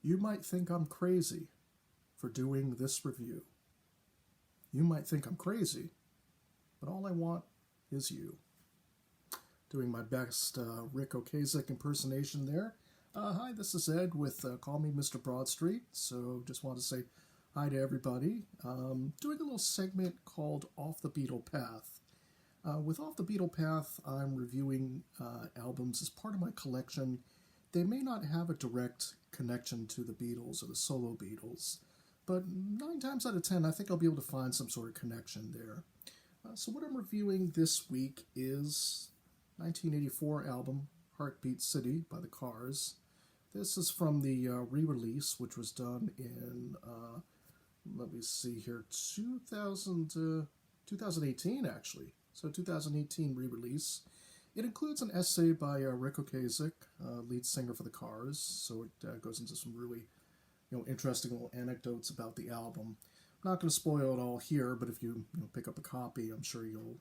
You might think I'm crazy for doing this review. You might think I'm crazy, but all I want is you. Doing my best Rick Ocasek impersonation there. Hi, this is Ed with Call Me Mr. Broadstreet. So just want to say hi to everybody. Doing a little segment called Off the Beatle Path. With Off the Beatle Path, I'm reviewing albums as part of my collection. They may not have a direct connection to the Beatles or the solo Beatles, but 9 times out of 10, I think I'll be able to find some sort of connection there. So what I'm reviewing this week is 1984 album Heartbeat City by the Cars. This is from the re-release, which was done in, let me see here, 2018 actually. So 2018 re-release. It includes an essay by Rick Ocasek, lead singer for the Cars. So it goes into some really, interesting little anecdotes about the album. I'm not going to spoil it all here, but if you, pick up a copy, I'm sure you'll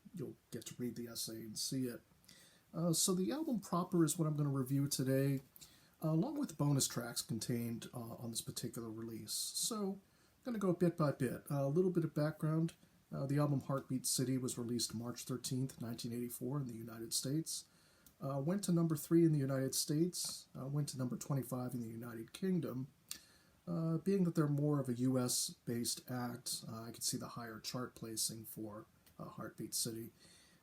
get to read the essay and see it. So the album proper is what I'm going to review today, along with bonus tracks contained on this particular release. So I'm going to go bit by bit. A little bit of background. The album Heartbeat City was released March 13th, 1984 in the United States. Went to number 3 in the United States. Went to number 25 in the United Kingdom. Being that they're more of a US-based act, I could see the higher chart placing for Heartbeat City.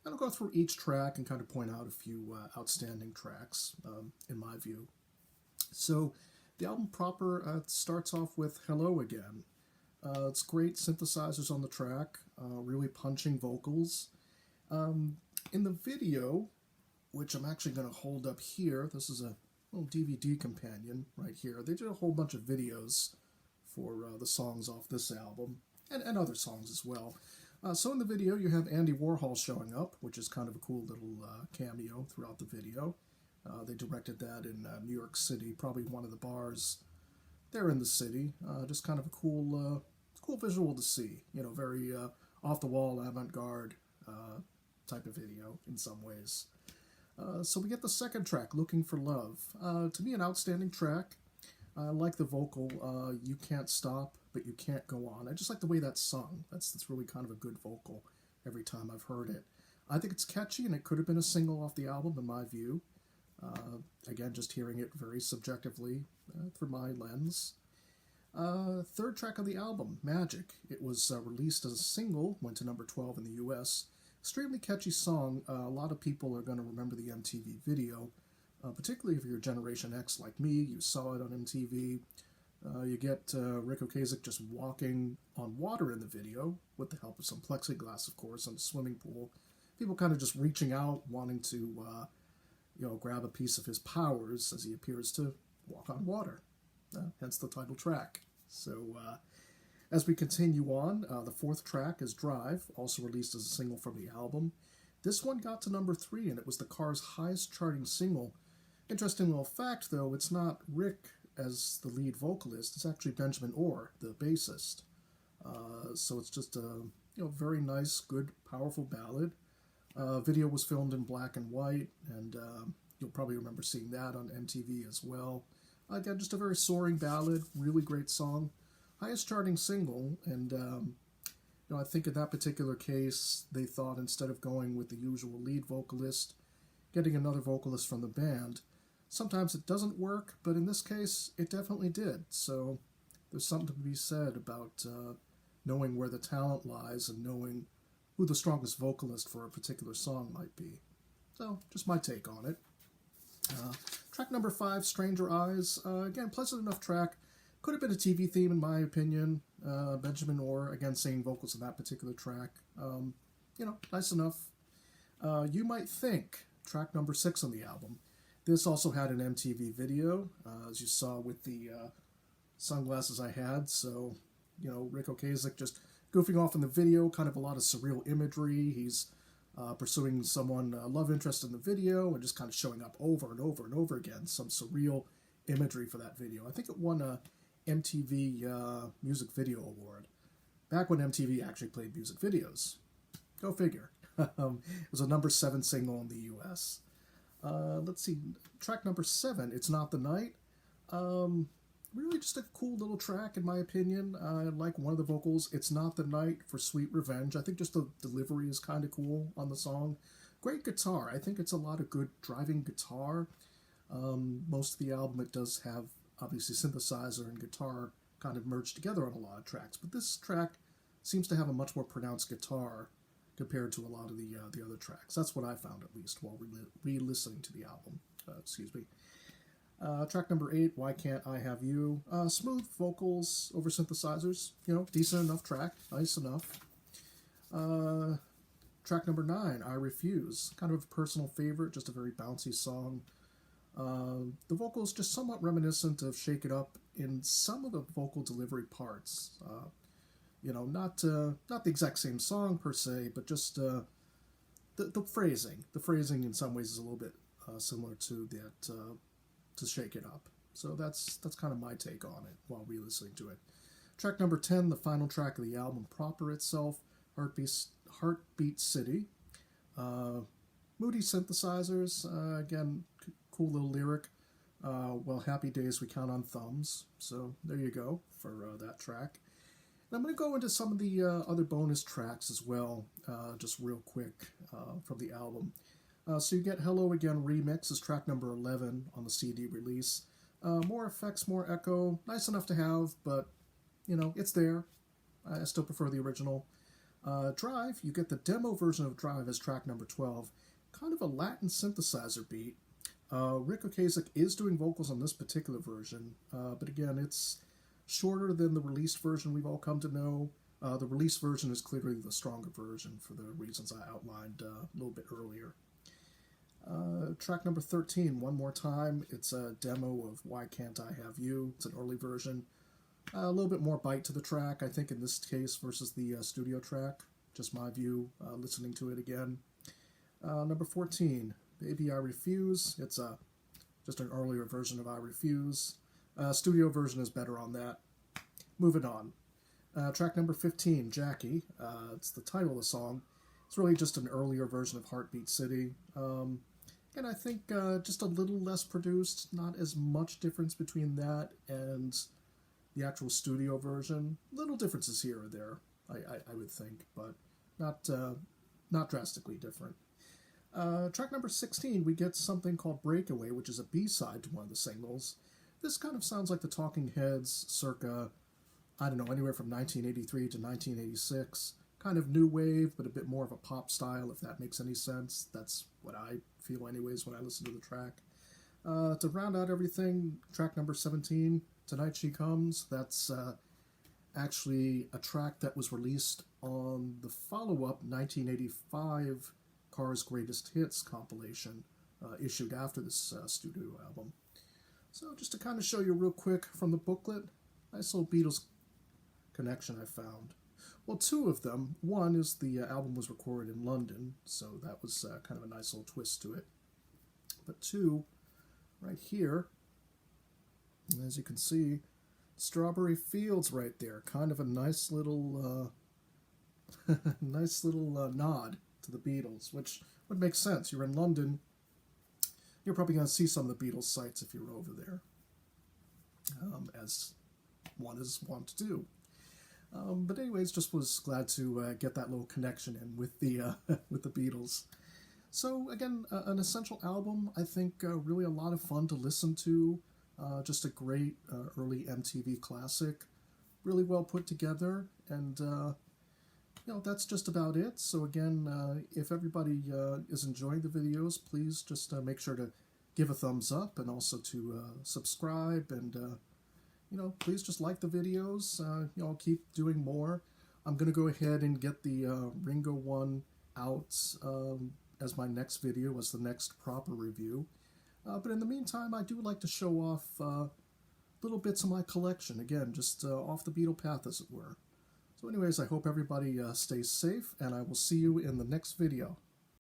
And I'll go through each track and kind of point out a few outstanding tracks, in my view. So the album proper starts off with Hello Again. It's great synthesizers on the track, really punching vocals. In the video, which I'm actually going to hold up here, this is a little DVD companion right here. They did a whole bunch of videos for the songs off this album, and other songs as well. So in the video, you have Andy Warhol showing up, which is kind of a cool little cameo throughout the video. They directed that in New York City, probably one of the bars there in the city. Just kind of a cool visual to see. Very off-the-wall, avant-garde type of video in some ways. So we get the second track, Looking for Love. To me, an outstanding track. I like the vocal, You Can't Stop, but You Can't Go On. I just like the way that's sung. That's really kind of a good vocal every time I've heard it. I think it's catchy, and it could have been a single off the album, in my view. Again, just hearing it very subjectively through my lens. Third track of the album, Magic. It was released as a single, went to number 12 in the US. Extremely catchy song. A lot of people are going to remember the MTV video, particularly if you're Generation X like me. You saw it on MTV. You get Rick Ocasek just walking on water in the video, with the help of some plexiglass, of course, in a swimming pool. People kind of just reaching out, wanting to, grab a piece of his powers as he appears to walk on water. Hence the title track. So as we continue on, the fourth track is Drive, also released as a single from the album. This one got to number 3, and it was the Cars' highest charting single. Interesting little fact, though, it's not Rick as the lead vocalist. It's actually Benjamin Orr, the bassist. So it's just a very nice, good, powerful ballad. Video was filmed in black and white, and you'll probably remember seeing that on MTV as well. Again, just a very soaring ballad, really great song. Highest charting single, and I think in that particular case, they thought instead of going with the usual lead vocalist, getting another vocalist from the band. Sometimes it doesn't work, but in this case, it definitely did. So there's something to be said about knowing where the talent lies and knowing who the strongest vocalist for a particular song might be. So, just my take on it. Track number 5, Stranger Eyes. Again, pleasant enough track. Could have been a TV theme, in my opinion. Benjamin Orr, again, singing vocals in that particular track. Nice enough. You Might Think, track number 6 on the album. This also had an MTV video, as you saw with the sunglasses I had. So, Rick Ocasek just goofing off in the video, kind of a lot of surreal imagery. He's pursuing someone, love interest in the video, and just kind of showing up over and over and over again. Some surreal imagery for that video. I think it won a MTV Music Video Award, back when MTV actually played music videos. Go figure. It was a number 7 single in the US. Let's see, track number 7, It's Not the Night. Really just a cool little track, in my opinion. I like one of the vocals. It's not the night for sweet revenge. I think just the delivery is kind of cool on the song. Great guitar. I think it's a lot of good driving guitar. Most of the album, it does have, obviously, synthesizer and guitar kind of merged together on a lot of tracks. But this track seems to have a much more pronounced guitar compared to a lot of the other tracks. That's what I found, at least, while re-listening to the album. Excuse me. Track number 8, Why Can't I Have You? Smooth vocals over synthesizers. Decent enough track. Nice enough. Track number 9, I Refuse. Kind of a personal favorite, just a very bouncy song. The vocals just somewhat reminiscent of Shake It Up in some of the vocal delivery parts. Not the exact same song per se, but just the phrasing. The phrasing in some ways is a little bit similar to that to Shake It Up. So that's kind of my take on it while re-listening to it. Track number 10, the final track of the album proper itself, Heartbeat City. Moody synthesizers, again, cool little lyric. Well, happy days we count on thumbs. So there you go for that track. And I'm going to go into some of the other bonus tracks as well, just real quick from the album. So you get Hello Again Remix is track number 11 on the CD release. More effects, more echo. Nice enough to have, but, it's there. I still prefer the original. Drive, you get the demo version of Drive as track number 12. Kind of a Latin synthesizer beat. Rick Ocasek is doing vocals on this particular version, but again, it's shorter than the released version we've all come to know. The released version is clearly the stronger version for the reasons I outlined a little bit earlier. Track number 13, One More Time. It's a demo of Why Can't I Have You. It's an early version. A little bit more bite to the track, I think, in this case versus the studio track. Just my view, listening to it again. Number 14, Baby I Refuse. It's just an earlier version of I Refuse. Studio version is better on that. Moving on. Track number 15, Jackie. It's the title of the song. It's really just an earlier version of Heartbeat City. And I think just a little less produced. Not as much difference between that and the actual studio version. Little differences here or there, I would think, but not drastically different. Track number 16, we get something called Breakaway, which is a B-side to one of the singles. This kind of sounds like the Talking Heads circa, I don't know, anywhere from 1983 to 1986. Kind of new wave, but a bit more of a pop style, if that makes any sense. That's what I feel anyways when I listen to the track. To round out everything, track number 17, Tonight She Comes. That's actually a track that was released on the follow-up 1985 Cars Greatest Hits compilation, issued after this studio album. So just to kind of show you real quick from the booklet, nice little Beatles connection I found. Well, two of them. One is the album was recorded in London, so that was kind of a nice little twist to it. But two, right here, as you can see, Strawberry Fields right there. Kind of a nice little, nod to the Beatles, which would make sense. You're in London, you're probably going to see some of the Beatles sites if you're over there, as one is wont to do. But anyways, just was glad to get that little connection in with the with the Beatles. So again, an essential album. I think really a lot of fun to listen to. Just a great early MTV classic. Really well put together, and that's just about it. So again, if everybody is enjoying the videos, please just make sure to give a thumbs up and also to subscribe and. Please just like the videos. I'll keep doing more. I'm going to go ahead and get the Ringo one out as my next video, as the next proper review. But in the meantime, I do like to show off little bits of my collection. Again, just off the Beatle path, as it were. So anyways, I hope everybody stays safe, and I will see you in the next video.